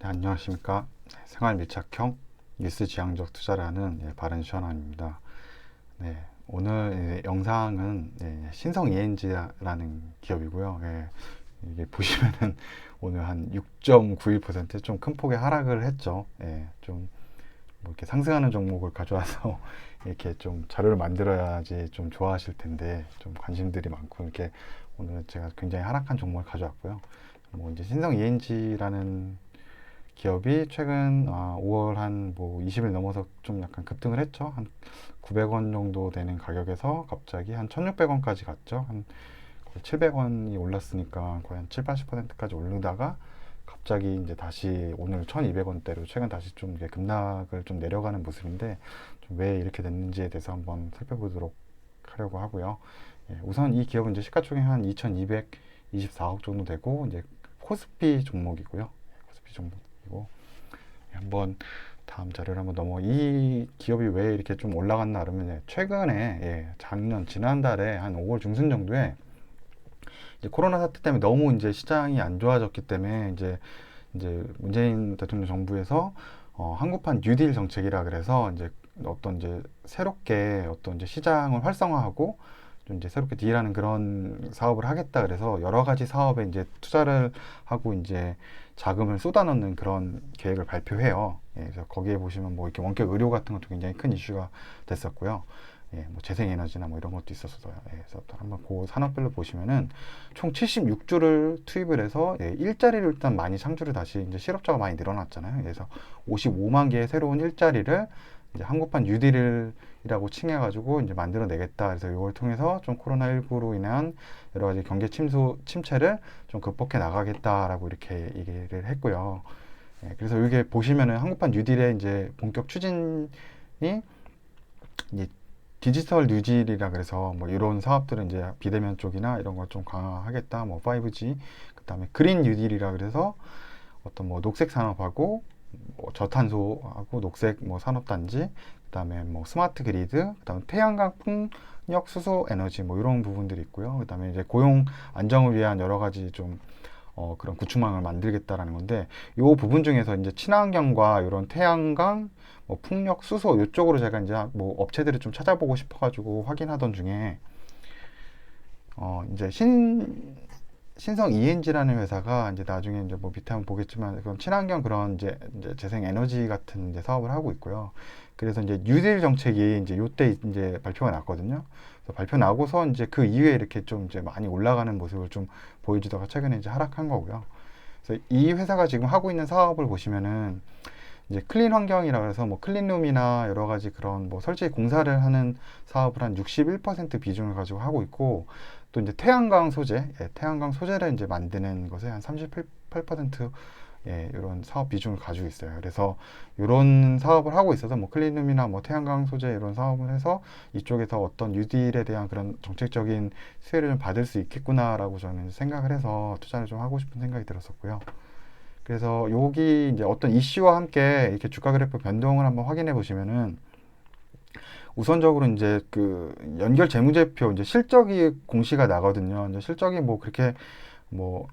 네, 안녕하십니까. 생활 밀착형 뉴스 지향적 투자를 하는 바른 시원함입니다. 네, 오늘 영상은 신성 ENG라는 기업이고요. 이게 보시면은 오늘 한 6.91%좀 큰 폭의 하락을 했죠. 좀 뭐 이렇게 상승하는 종목을 가져와서 이렇게 좀 자료를 만들어야지 좀 좋아하실 텐데 좀 관심들이 많고 이렇게 오늘 제가 굉장히 하락한 종목을 가져왔고요. 뭐 이제 신성 ENG라는 기업이 최근 5월 한 뭐 20일 넘어서 좀 약간 급등을 했죠. 한 900원 정도 되는 가격에서 갑자기 한 1600원까지 갔죠. 한 거의 700원이 올랐으니까 거의 한 7, 80%까지 오르다가 갑자기 이제 다시 오늘 1200원대로 최근 다시 좀 이렇게 급락을 좀 내려가는 모습인데 좀 왜 이렇게 됐는지에 대해서 한번 살펴보도록 하려고 하고요. 우선 이 기업은 이제 시가총액 한 2224억 정도 되고 이제 코스피 종목이고요. 코스피 종목이고 한번 다음 자료를 한번 이 기업이 왜 이렇게 좀 올라갔나 그러면 최근에 작년 지난달에 한 5월 중순 정도에 이제 코로나 사태 때문에 너무 이제 시장이 안 좋아졌기 때문에 이제 문재인 대통령 정부에서 한국판 뉴딜 정책이라 그래서 이제 새롭게 어떤 이제 시장을 활성화하고 좀 이제 새롭게 딜하는 그런 사업을 하겠다 그래서 여러 가지 사업에 이제 투자를 하고 이제 자금을 쏟아넣는 그런 계획을 발표해요. 그래서 거기에 보시면 뭐 이렇게 원격 의료 같은 것도 굉장히 큰 이슈가 됐었고요. 뭐 재생에너지나 뭐 이런 것도 있었어요. 그래서 또 한번 그 산업별로 보시면은 총 76주를 투입을 해서 일자리를 일단 많이 창출을 다시 이제 실업자가 많이 늘어났잖아요. 그래서 55만 개의 새로운 일자리를 이제 한국판 뉴딜이라고 칭해가지고 이제 만들어내겠다. 그래서 이걸 통해서 좀 코로나19로 인한 여러 가지 경제 침체를 좀 극복해 나가겠다라고 이렇게 얘기를 했고요. 그래서 이게 보시면은 한국판 뉴딜의 이제 본격 추진이 이제 디지털 뉴딜이라 그래서 뭐 이런 사업들은 이제 비대면 쪽이나 이런 걸 좀 강화하겠다. 뭐 5G, 그다음에 그린 뉴딜이라 그래서 어떤 뭐 녹색 산업하고 뭐 저탄소하고 녹색 뭐 산업단지, 그다음에 뭐 스마트 그리드, 그다음에 태양광 풍력 수소 에너지 뭐 이런 부분들이 있고요. 그다음에 이제 고용 안정을 위한 여러 가지 좀 그런 구축망을 만들겠다라는 건데, 이 부분 중에서 이제 친환경과 이런 태양광, 뭐 풍력, 수소 이쪽으로 제가 이제 뭐 업체들을 좀 찾아보고 싶어가지고 확인하던 중에 이제 신성 ENG라는 회사가 이제 나중에 이제 뭐 밑에 한번 보겠지만 그런 친환경 그런 이제 재생 에너지 같은 이제 사업을 하고 있고요. 그래서 이제 뉴딜 정책이 이제 요때 이제 발표가 났거든요. 그래서 발표 나고서 이제 그 이후에 이렇게 좀 이제 많이 올라가는 모습을 좀 보여주다가 최근에 이제 하락한 거고요. 그래서 이 회사가 지금 하고 있는 사업을 보시면은 이제 클린 환경이라 해서 뭐 클린룸이나 여러 가지 그런 뭐 설치 공사를 하는 사업을 한 61% 비중을 가지고 하고 있고, 또 이제 태양광 소재, 태양광 소재를 이제 만드는 것에 한 38% 이런 사업 비중을 가지고 있어요. 그래서 이런 사업을 하고 있어서 뭐 클린룸이나 뭐 태양광 소재 이런 사업을 해서 이쪽에서 어떤 뉴딜에 대한 그런 정책적인 수혜를 좀 받을 수 있겠구나라고 저는 생각을 해서 투자를 좀 하고 싶은 생각이 들었었고요. 그래서 여기 이제 어떤 이슈와 함께 이렇게 주가 그래프 변동을 한번 확인해 보시면은 우선적으로 이제 그 연결 재무제표 이제 실적이 공시가 나거든요. 이제 실적이 뭐 그렇게 뭐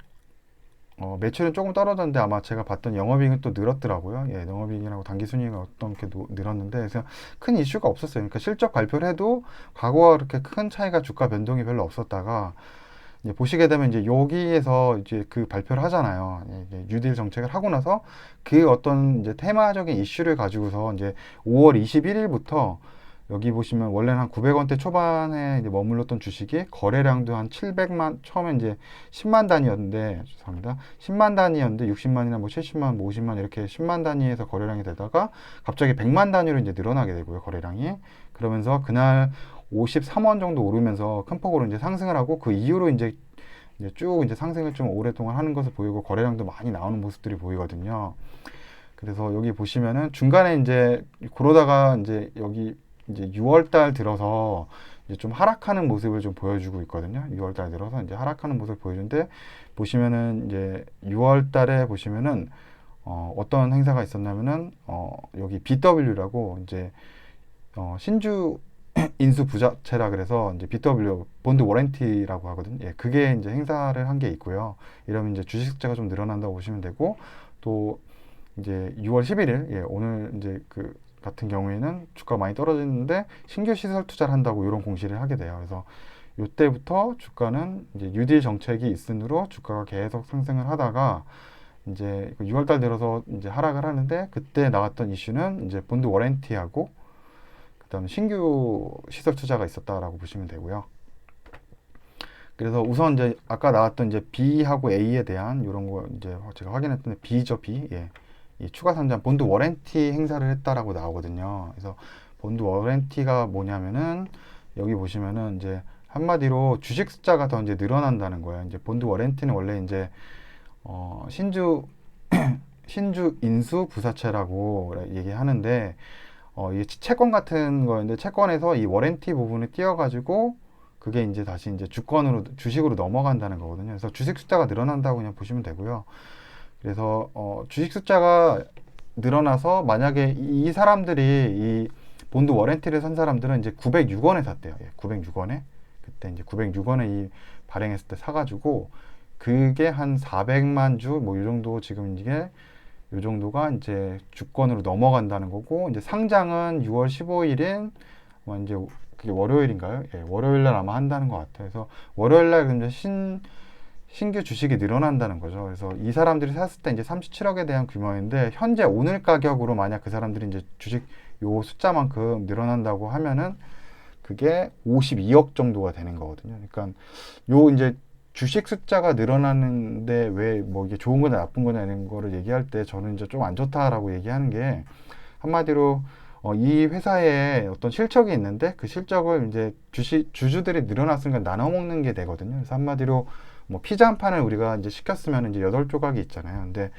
매출은 조금 떨어졌는데 아마 제가 봤던 영업이익은 또 늘었더라고요. 영업이익이라고 단기순이익은 어떤 게 늘었는데 그래서 큰 이슈가 없었어요. 그러니까 실적 발표를 해도 과거와 그렇게 큰 차이가 주가 변동이 별로 없었다가 이제 보시게 되면 이제 여기에서 이제 그 발표를 하잖아요. 이제 뉴딜 정책을 하고 나서 그 어떤 이제 테마적인 이슈를 가지고서 이제 5월 21일부터 여기 보시면 원래는 한 900원대 초반에 이제 머물렀던 주식이 거래량도 한 700만, 처음에 이제 10만 단위였는데, 죄송합니다. 10만 단위였는데 60만이나 뭐 70만, 뭐 50만 이렇게 10만 단위에서 거래량이 되다가 갑자기 100만 단위로 이제 늘어나게 되고요, 거래량이. 그러면서 그날 53원 정도 오르면서 큰 폭으로 이제 상승을 하고 그 이후로 이제 쭉 이제 상승을 좀 오랫동안 하는 것을 보이고 거래량도 많이 나오는 모습들이 보이거든요. 그래서 여기 보시면은 중간에 이제 그러다가 이제 여기 이제 6월 달 들어서 이제 좀 하락하는 모습을 좀 보여주고 있거든요. 6월 달 들어서 이제 하락하는 모습을 보여주는데 보시면은 이제 6월 달에 보시면은 어떤 행사가 있었냐면은 여기 BW라고 이제 신주 인수 부자체라 그래서 이제 BW 본드 워런티라고 하거든요. 그게 이제 행사를 한 게 있고요. 이러면 이제 주식 숫자가 좀 늘어난다고 보시면 되고, 또 이제 6월 11일, 예, 오늘 이제 그 같은 경우에는 주가가 많이 떨어지는데 신규 시설 투자를 한다고 이런 공시를 하게 돼요. 그래서 이때부터 주가는 이제 뉴딜 정책이 있으므로 주가가 계속 상승을 하다가 이제 6월달 들어서 이제 하락을 하는데, 그때 나왔던 이슈는 이제 본드 워런티하고 그다음 신규 시설 투자가 있었다라고 보시면 되고요. 그래서 우선 이제 아까 나왔던 이제 B하고 A에 대한 이런 거 이제 제가 확인했더니 B죠, B. 예. 이 추가 상장 본드 워런티 행사를 했다라고 나오거든요. 그래서 본드 워런티가 뭐냐면은 여기 보시면은 이제 한마디로 주식 숫자가 더 이제 늘어난다는 거예요. 이제 본드 워런티는 원래 이제 신주 신주 인수 부사채라고 얘기하는데, 이 채권 같은 거인데 채권에서 이 워런티 부분을 띄어가지고 그게 이제 다시 이제 주식으로 넘어간다는 거거든요. 그래서 주식 숫자가 늘어난다고 그냥 보시면 되고요. 그래서 주식 숫자가 늘어나서 만약에 이 사람들이 이 본드 워런티를 산 사람들은 이제 906원에 샀대요. 예, 906원에 그때 이제 906원에 이 발행했을 때 사가지고 그게 한 400만 주 뭐 이 정도, 지금 이게 요 정도가 이제 주권으로 넘어간다는 거고, 이제 상장은 6월 15일인 이제 그게 월요일인가요? 예, 월요일 날 아마 한다는 것 같아요. 그래서 월요일 날 이제 신규 주식이 늘어난다는 거죠. 그래서 이 사람들이 샀을 때 이제 37억에 대한 규모인데, 현재 오늘 가격으로 만약 그 사람들이 이제 주식 요 숫자만큼 늘어난다고 하면은 그게 52억 정도가 되는 거거든요. 그러니까 요 이제 주식 숫자가 늘어나는데 왜 뭐 이게 좋은 거냐 나쁜 거냐 이런 거를 얘기할 때 저는 이제 좀 안 좋다라고 얘기하는 게, 한마디로 이 회사에 어떤 실적이 있는데 그 실적을 이제 주주들이 늘어났으니까 나눠 먹는 게 되거든요. 그래서 한마디로 뭐 피자 한 판을 우리가 이제 시켰으면 이제 8조각이 있잖아요. 근데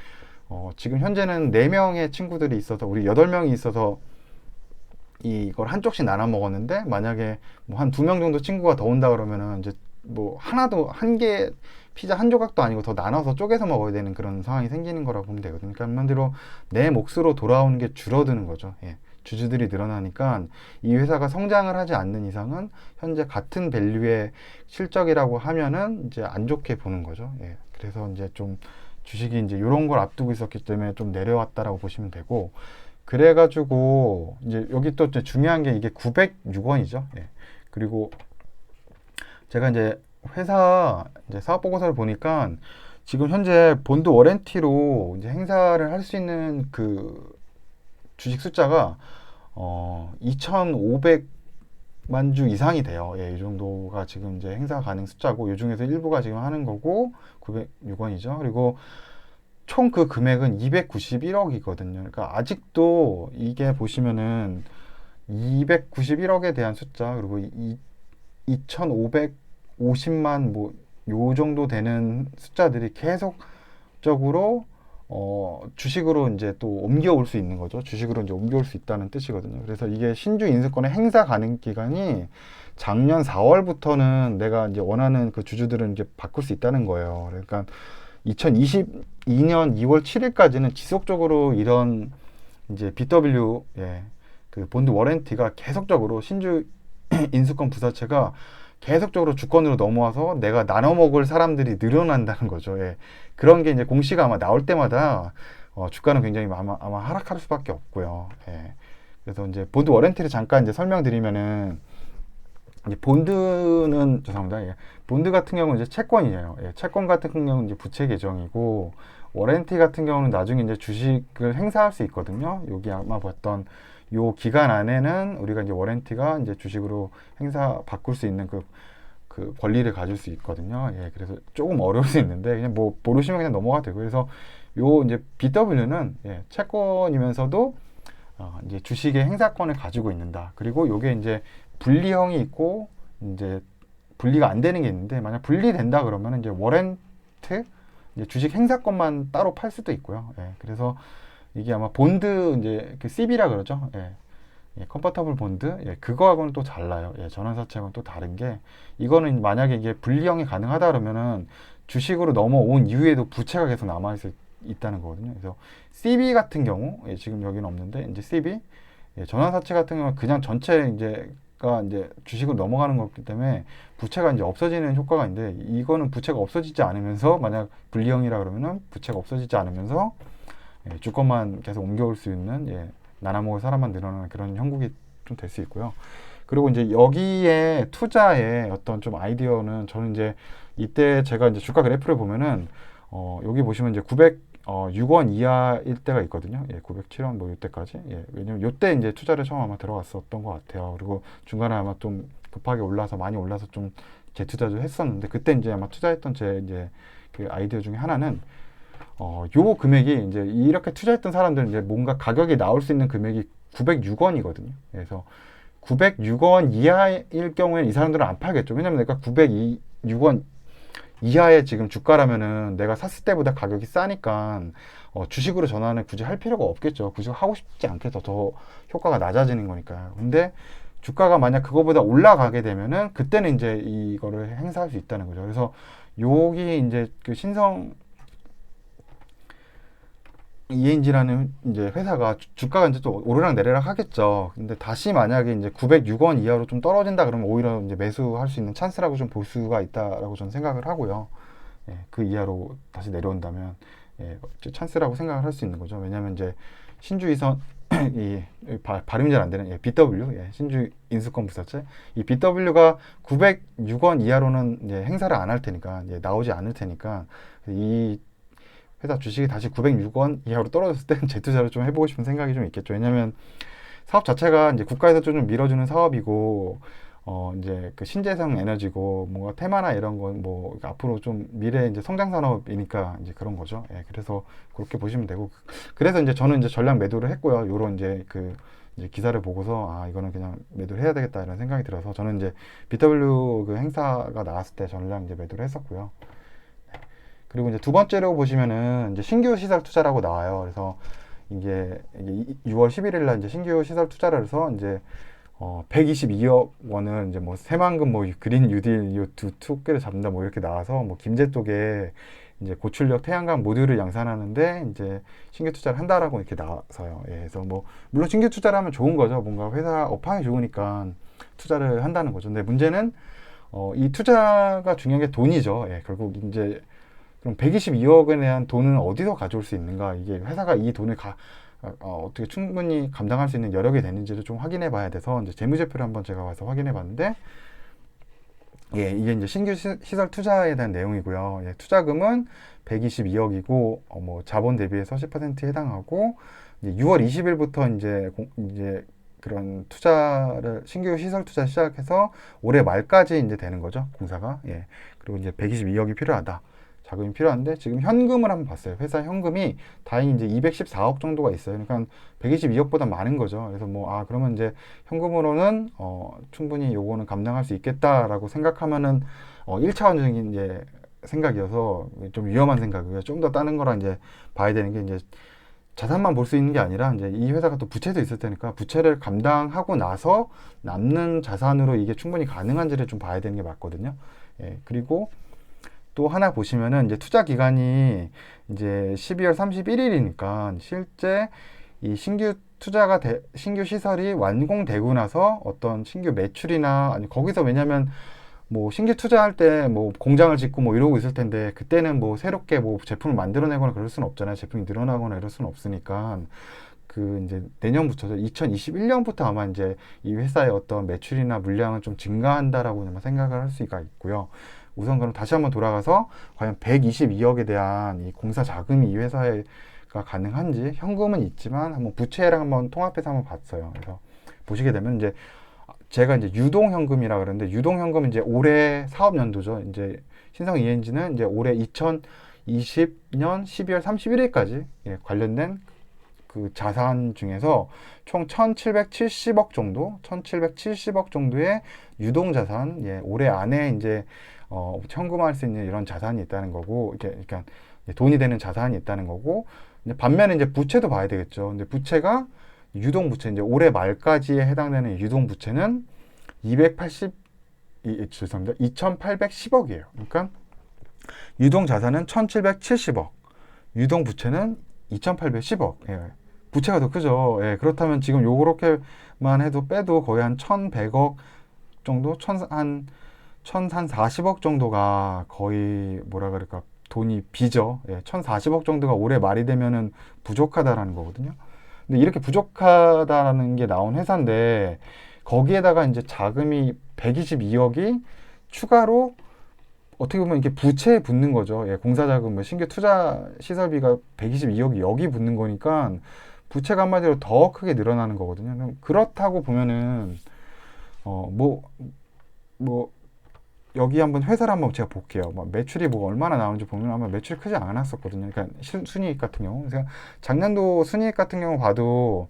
지금 현재는 4명의 친구들이 있어서 우리 8명이 있어서 이걸 한쪽씩 나눠 먹었는데, 만약에 뭐 한 2명 정도 친구가 더 온다 그러면은 이제 뭐 하나도 한 개 피자 한 조각도 아니고 더 나눠서 쪼개서 먹어야 되는 그런 상황이 생기는 거라고 보면 되거든요. 그러니까 한마디로 내 몫으로 돌아오는 게 줄어드는 거죠. 예. 주주들이 늘어나니까 이 회사가 성장을 하지 않는 이상은 현재 같은 밸류의 실적이라고 하면은 이제 안 좋게 보는 거죠. 예. 그래서 이제 좀 주식이 이제 이런 걸 앞두고 있었기 때문에 좀 내려왔다라고 보시면 되고, 그래가지고 이제 여기 또 이제 중요한 게 이게 906원이죠. 예. 그리고 제가 이제 회사 이제 사업 보고서를 보니까 지금 현재 본드 워런티로 이제 행사를 할 수 있는 그 주식 숫자가 2,500만 주 이상이 돼요. 예, 이 정도가 지금 이제 행사 가능 숫자고, 이 중에서 일부가 지금 하는 거고 906원이죠. 그리고 총 그 금액은 291억이거든요. 그러니까 아직도 이게 보시면은 291억에 대한 숫자, 그리고 2,550만 뭐 요 정도 되는 숫자들이 계속적으로 주식으로 이제 또 옮겨올 수 있는 거죠. 주식으로 이제 옮겨올 수 있다는 뜻이거든요. 그래서 이게 신주 인수권의 행사 가능 기간이 작년 4월부터는 내가 이제 원하는 그 주주들은 이제 바꿀 수 있다는 거예요. 그러니까 2022년 2월 7일까지는 지속적으로 이런 이제 BW, 예, 그 본드 워런티가 계속적으로 신주 인수권 부사채가 계속적으로 주권으로 넘어와서 내가 나눠 먹을 사람들이 늘어난다는 거죠. 예. 그런 게 이제 공시가 아마 나올 때마다 주가는 굉장히 아마 하락할 수밖에 없고요. 예. 그래서 이제 본드 워런티를 잠깐 이제 설명드리면은, 이제 본드는 죄송합니다. 예. 본드 같은 경우는 이제 채권이에요. 예. 채권 같은 경우는 이제 부채 계정이고, 워런티 같은 경우는 나중에 이제 주식을 행사할 수 있거든요. 여기 아마 봤던 요 기간 안에는 우리가 이제 워런티가 이제 주식으로 바꿀 수 있는 그 권리를 가질 수 있거든요. 예, 그래서 조금 어려울 수 있는데 그냥 뭐 모르시면 그냥 넘어가 되고, 그래서 요 이제 BW는 예, 채권이면서도 이제 주식의 행사권을 가지고 있는다. 그리고 요게 이제 분리형이 있고 이제 분리가 안 되는 게 있는데, 만약 분리된다 그러면 이제 워런트 이제 주식 행사권만 따로 팔 수도 있고요. 예, 그래서 이게 아마 본드 이제 그 CB라 그러죠. 예. 예, 컨버터블 본드. 예, 그거하고는 또 달라요. 예, 전환사채하고는 또 다른 게, 이거는 만약에 이게 분리형이 가능하다 그러면은 주식으로 넘어온 이후에도 부채가 계속 남아 있다는 거거든요. 그래서 CB 같은 경우, 예, 지금 여기는 없는데 이제 CB, 예, 전환사채 같은 경우는 그냥 전체 이제가 이제 주식으로 넘어가는 거기 때문에 부채가 이제 없어지는 효과가 있는데, 이거는 부채가 없어지지 않으면서, 만약 분리형이라 그러면은 부채가 없어지지 않으면서 주권만 계속 옮겨올 수 있는 나눠먹을 사람만 늘어나는 그런 형국이 좀 될 수 있고요. 그리고 이제 여기에 투자의 어떤 좀 아이디어는 저는 이제 이때 제가 이제 주가 그래프를 보면은 여기 보시면 이제 906원 이하일 때가 있거든요. 907원 뭐 이때까지. 왜냐면 이때 이제 투자를 처음 아마 들어갔었던 것 같아요. 그리고 중간에 아마 좀 급하게 올라서 많이 올라서 좀 재투자도 했었는데 그때 이제 아마 투자했던 제 이제 그 아이디어 중에 하나는 요 금액이 이제 이렇게 투자했던 사람들은 이제 뭔가 가격이 나올 수 있는 금액이 906원이거든요. 그래서 906원 이하일 경우에는 이 사람들은 안 팔겠죠. 왜냐면 내가 906원 이하의 지금 주가라면은 내가 샀을 때보다 가격이 싸니까 주식으로 전환을 굳이 할 필요가 없겠죠. 굳이 하고 싶지 않겠죠. 더 효과가 낮아지는 거니까. 근데 주가가 만약 그거보다 올라가게 되면은 그때는 이제 이거를 행사할 수 있다는 거죠. 그래서 여기 이제 그 신성 ENG라는 이제 회사가 주가가 이제 또 오르락 내리락 하겠죠. 근데 다시 만약에 이제 906원 이하로 좀 떨어진다 그러면 오히려 이제 매수할 수 있는 찬스라고 좀 볼 수가 있다라고 저는 생각을 하고요. 그 이하로 다시 내려온다면 찬스라고 생각을 할 수 있는 거죠. 왜냐하면 이제 신주 이선 이 발음이 잘 안 되는 BW 신주 인수권 부사채 이 BW가 906원 이하로는 이제 행사를 안 할 테니까 나오지 않을 테니까 이 회사 주식이 다시 906원 이하로 떨어졌을 때는 재투자를 좀 해보고 싶은 생각이 좀 있겠죠. 왜냐하면 사업 자체가 이제 국가에서 좀 밀어주는 사업이고, 이제 그 신재생 에너지고, 뭔가 테마나 이런 건 뭐 앞으로 좀 미래 이제 성장 산업이니까 이제 그런 거죠. 그래서 그렇게 보시면 되고, 그래서 이제 저는 이제 전량 매도를 했고요. 요런 이제 그 이제 기사를 보고서 아 이거는 그냥 매도를 해야 되겠다 이런 생각이 들어서 저는 이제 BW 그 행사가 나왔을 때 전량 이제 매도를 했었고요. 그리고 이제 두 번째로 보시면은 이제 신규 시설 투자라고 나와요. 그래서 이게 6월 11일 날 이제 신규 시설 투자를 해서 이제 122억 원을 이제 뭐 새만금 뭐 그린 뉴딜 두 개를 잡는다 뭐 이렇게 나와서 뭐 김제 쪽에 이제 고출력 태양광 모듈을 양산하는데 이제 신규 투자를 한다라고 이렇게 나와서요. 그래서 뭐 물론 신규 투자를 하면 좋은 거죠. 뭔가 회사 업황이 좋으니까 투자를 한다는 거죠. 근데 문제는 이 투자가 중요한 게 돈이죠. 결국 이제 그럼 122억에 대한 돈은 어디서 가져올 수 있는가? 이게 회사가 이 돈을 어떻게 충분히 감당할 수 있는 여력이 되는지를 좀 확인해 봐야 돼서 이제 재무제표를 한번 제가 와서 확인해 봤는데 이게 이제 신규 시설 투자에 대한 내용이고요. 투자금은 122억이고 뭐 자본 대비해서 10%에 해당하고 이제 6월 20일부터 이제 그런 투자를 신규 시설 투자 시작해서 올해 말까지 이제 되는 거죠. 공사가. 그리고 이제 122억이 필요하다. 자금이 필요한데 지금 현금을 한번 봤어요. 회사 현금이 다행히 이제 214억 정도가 있어요. 그러니까 122억보다 많은 거죠. 그래서 뭐 그러면 이제 현금으로는 충분히 요거는 감당할 수 있겠다라고 생각하면은 1차원적인 이제 생각이어서 좀 위험한 생각이고요. 좀 더 다른 거랑 이제 봐야 되는 게 이제 자산만 볼 수 있는 게 아니라 이제 이 회사가 또 부채도 있을 테니까 부채를 감당하고 나서 남는 자산으로 이게 충분히 가능한지를 좀 봐야 되는 게 맞거든요. 그리고 또 하나 보시면은 이제 투자 기간이 이제 12월 31일이니까 실제 이 신규 신규 시설이 완공되고 나서 어떤 신규 매출이나 아니 거기서 왜냐면 뭐 신규 투자할 때 뭐 공장을 짓고 뭐 이러고 있을 텐데 그때는 뭐 새롭게 뭐 제품을 만들어내거나 그럴 수는 없잖아요. 제품이 늘어나거나 이럴 수는 없으니까 그 이제 내년부터죠. 2021년부터 아마 이제 이 회사의 어떤 매출이나 물량은 좀 증가한다라고 생각을 할 수가 있고요. 우선 그럼 다시 한번 돌아가서 과연 122억에 대한 이 공사 자금이 이 회사가 가능한지 현금은 있지만 한번 부채랑 한번 통합해서 한번 봤어요. 그래서 보시게 되면 이제 제가 이제 유동현금이라 그러는데 유동현금은 이제 올해 사업연도죠. 이제 신성 ENG는 이제 올해 2020년 12월 31일까지 관련된 그 자산 중에서 총 1,770억 정도의 유동 자산, 올해 안에 이제 현금화할 수 있는 이런 자산이 있다는 거고, 그러니까 돈이 되는 자산이 있다는 거고, 반면에 이제 부채도 봐야 되겠죠. 근데 부채가 유동 부채, 이제 올해 말까지에 해당되는 유동 부채는 2,810억이에요. 그러니까 유동 자산은 1,770억, 유동 부채는 2,810억. 부채가 더 크죠. 그렇다면 지금 요렇게만 해도 빼도 거의 한 1,100억 정도, 한 1,040억 정도가 거의 뭐라 그럴까 돈이 비죠. 예, 1,040억 정도가 올해 말이 되면은 부족하다라는 거거든요. 근데 이렇게 부족하다라는 게 나온 회사인데 거기에다가 이제 자금이 122억이 추가로 어떻게 보면 이게 부채에 붙는 거죠. 예, 공사자금, 뭐 신규 투자 시설비가 122억이 여기 붙는 거니까 부채가 한마디로 더 크게 늘어나는 거거든요. 그럼 그렇다고 보면은 뭐 여기 한번 회사를 한번 제가 볼게요. 뭐 매출이 뭐 얼마나 나오는지 보면 아마 매출이 크지 않았었거든요. 그러니까 순이익 같은 경우. 그래서 작년도 순이익 같은 경우 봐도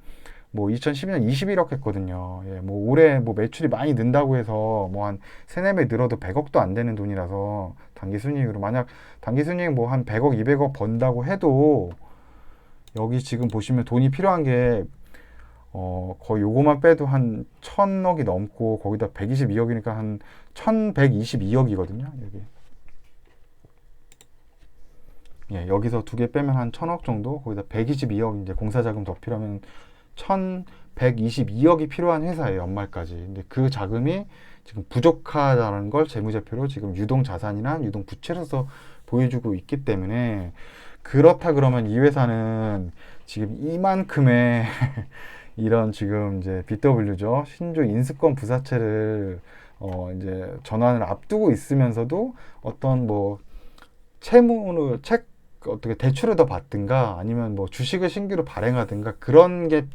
뭐 2012년 21억 했거든요. 예, 뭐 올해 뭐 매출이 많이 는다고 해서 뭐 한 세네 배 늘어도 100억도 안 되는 돈이라서 단기 순이익으로 만약 단기 순이익 뭐 한 100억, 200억 번다고 해도 여기 지금 보시면 돈이 필요한 게 거의 요거만 빼도 한 1,000억이 넘고 거기다 122억이니까 한 1,122억이거든요. 여기. 예, 여기서 두 개 빼면 한 1,000억 정도, 거기다 122억 이제 공사자금 더 필요하면 1,122억이 필요한 회사예요, 연말까지. 근데 그 자금이 지금 부족하다는 걸 재무제표로 지금 유동 자산이나 유동 부채로서 보여주고 있기 때문에 그렇다 그러면 이 회사는 지금 이만큼의 이런 지금 이제 BW죠. 신주 인수권 부사채를 이제 전환을 앞두고 있으면서도 어떤 뭐 채무를 어떻게 대출을 더 받든가 아니면 뭐 주식을 신규로 발행하든가 그런 게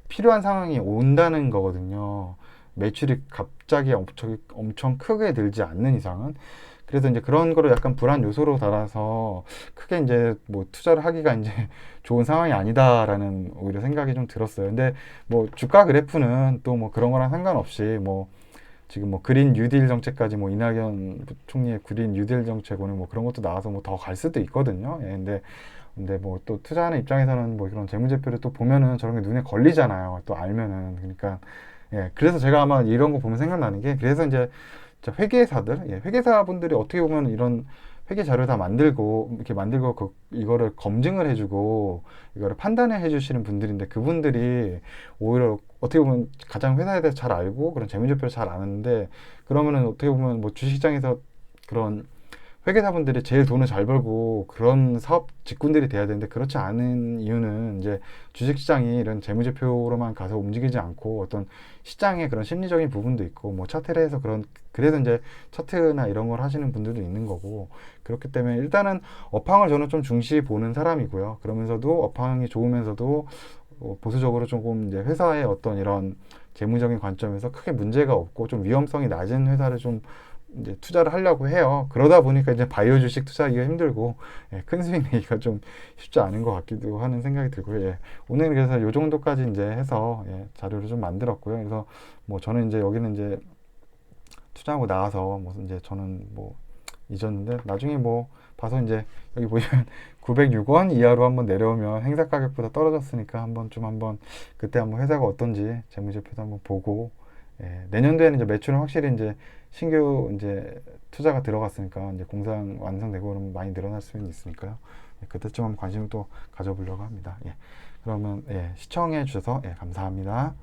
필요한 상황이 온다는 거거든요. 매출이 갑자기 엄청 크게 늘지 않는 이상은. 그래서 이제 그런 거를 약간 불안 요소로 달아서 크게 이제 뭐 투자를 하기가 이제 좋은 상황이 아니다라는 오히려 생각이 좀 들었어요. 근데 뭐 주가 그래프는 또 뭐 그런 거랑 상관없이 뭐 지금 뭐 그린 뉴딜 정책까지 뭐 이낙연 총리의 그린 뉴딜 정책 오늘 뭐 그런 것도 나와서 뭐 더 갈 수도 있거든요. 예, 근데 뭐 또 투자하는 입장에서는 뭐 이런 재무제표를 또 보면은 저런 게 눈에 걸리잖아요. 또 알면은. 그러니까 예, 그래서 제가 아마 이런 거 보면 생각나는 게 그래서 이제 회계사들, 예, 회계사분들이 어떻게 보면 이런 회계 자료 다 만들고 이렇게 만들고 이거를 검증을 해주고 이거를 판단을 해주시는 분들인데 그분들이 오히려 어떻게 보면 가장 회사에 대해서 잘 알고 그런 재무제표를 잘 아는데 그러면은 어떻게 보면 뭐 주식시장에서 그런 회계사분들이 제일 돈을 잘 벌고 그런 사업 직군들이 돼야 되는데 그렇지 않은 이유는 이제 주식시장이 이런 재무제표로만 가서 움직이지 않고 어떤 시장의 그런 심리적인 부분도 있고 뭐 차트를 해서 그래서 이제 차트나 이런 걸 하시는 분들도 있는 거고 그렇기 때문에 일단은 업황을 저는 좀 중시 보는 사람이고요. 그러면서도 업황이 좋으면서도 보수적으로 조금 이제 회사의 어떤 이런 재무적인 관점에서 크게 문제가 없고 좀 위험성이 낮은 회사를 좀 이제 투자를 하려고 해요. 그러다 보니까 이제 바이오 주식 투자하기가 힘들고 예, 큰 수익 내기가 좀 쉽지 않은 것 같기도 하는 생각이 들고요. 예, 오늘 그래서 요 정도까지 이제 해서 예, 자료를 좀 만들었고요. 그래서 뭐 저는 이제 여기는 이제 투자하고 나와서 뭐 이제 저는 뭐 잊었는데 나중에 뭐 봐서 이제 여기 보시면 906원 이하로 한번 내려오면 행사 가격보다 떨어졌으니까 한번 그때 한번 회사가 어떤지 재무제표도 한번 보고 예, 내년도에는 이제 매출은 확실히 이제 신규 이제 투자가 들어갔으니까 이제 공상 완성되고 그러면 많이 늘어날 수는 있으니까요. 예, 그때쯤 한번 관심을 또 가져보려고 합니다. 예, 그러면 예, 시청해 주셔서 예, 감사합니다.